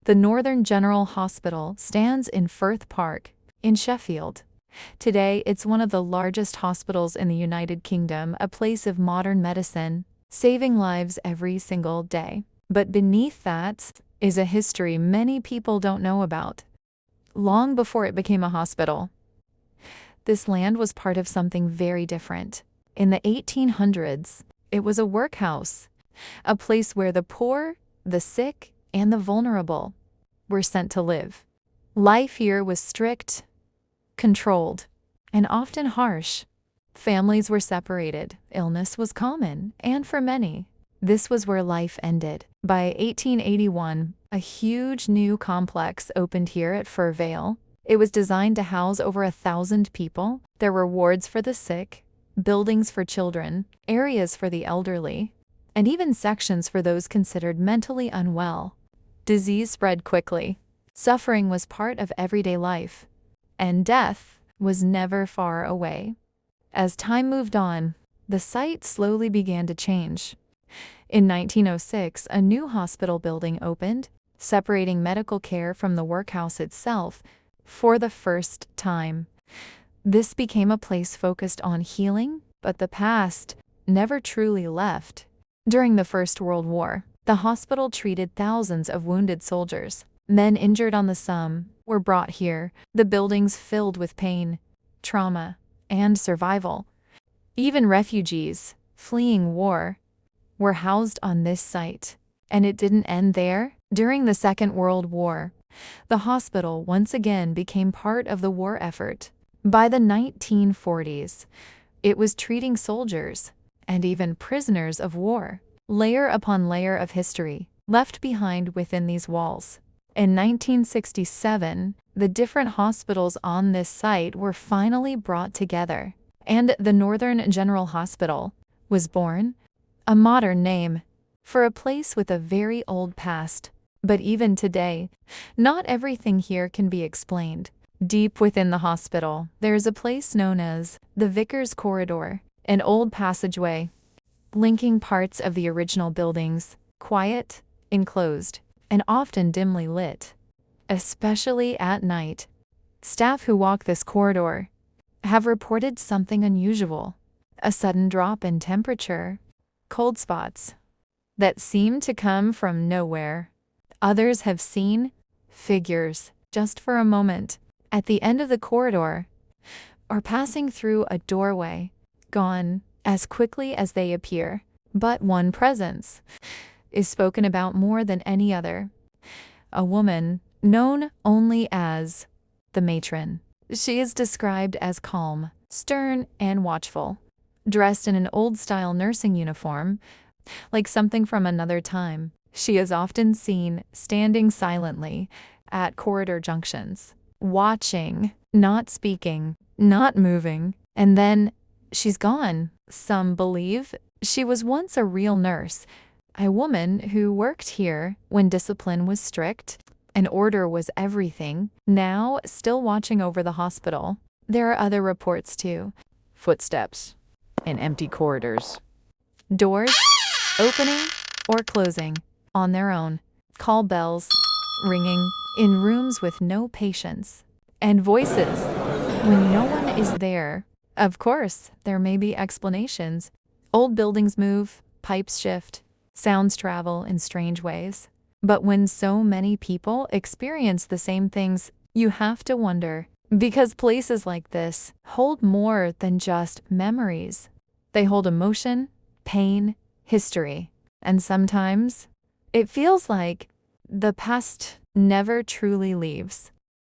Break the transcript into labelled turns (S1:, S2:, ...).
S1: The Northern General Hospital stands in Firth Park, in Sheffield. Today, it's one of the largest hospitals in the United Kingdom, a place of modern medicine, saving lives every single day. But beneath that is a history many people don't know about. Long before it became a hospital, this land was part of something very different. In the 1800s, it was a workhouse, a place where the poor, the sick, and the vulnerable were sent to live. Life here was strict, controlled, and often harsh. Families were separated, illness was common, and for many, this was where life ended. By 1881, a huge new complex opened here at Sheffield Where. It was designed to house over 1,000 people. There were wards for the sick, buildings for children, areas for the elderly, and even sections for those considered mentally unwell. Disease spread quickly. Suffering was part of everyday life, and death was never far away. As time moved on, the site slowly began to change. In 1906, a new hospital building opened, separating medical care from the workhouse itself for the first time. This became a place focused on healing, but the past never truly left. During the First World War, the hospital treated thousands of wounded soldiers. Men injured on the Somme were brought here, the buildings filled with pain, trauma, and survival. Even refugees fleeing war were housed on this site. And it didn't end there. During the Second World War, the hospital once again became part of the war effort. By the 1940s, it was treating soldiers and even prisoners of war. Layer upon layer of history left behind within these walls. In 1967, the different hospitals on this site were finally brought together, and the Northern General Hospital was born, a modern name for a place with a very old past. But even today, not everything here can be explained. Deep within the hospital, there is a place known as the Vicar's Corridor, an old passageway linking parts of the original buildings, quiet, enclosed, and often dimly lit, especially at night. Staff who walk this corridor have reported something unusual, a sudden drop in temperature, cold spots that seem to come from nowhere. Others have seen figures just for a moment at the end of the corridor or passing through a doorway, gone as quickly as they appear. But one presence is spoken about more than any other. A woman known only as the matron. She is described as calm, stern, and watchful, dressed in an old-style nursing uniform, like something from another time. She is often seen standing silently at corridor junctions, watching, not speaking, not moving, and then she's gone. Some believe she was once a real nurse, a woman who worked here when discipline was strict and order was everything, now still watching over the hospital. There are other reports too. Footsteps in empty corridors. Doors opening or closing on their own. Call bells ringing in rooms with no patients. And voices when no one is there. Of course, there may be explanations. Old buildings move, pipes shift, sounds travel in strange ways. But when so many people experience the same things, you have to wonder. Because places like this hold more than just memories. They hold emotion, pain, history. And sometimes it feels like the past never truly leaves.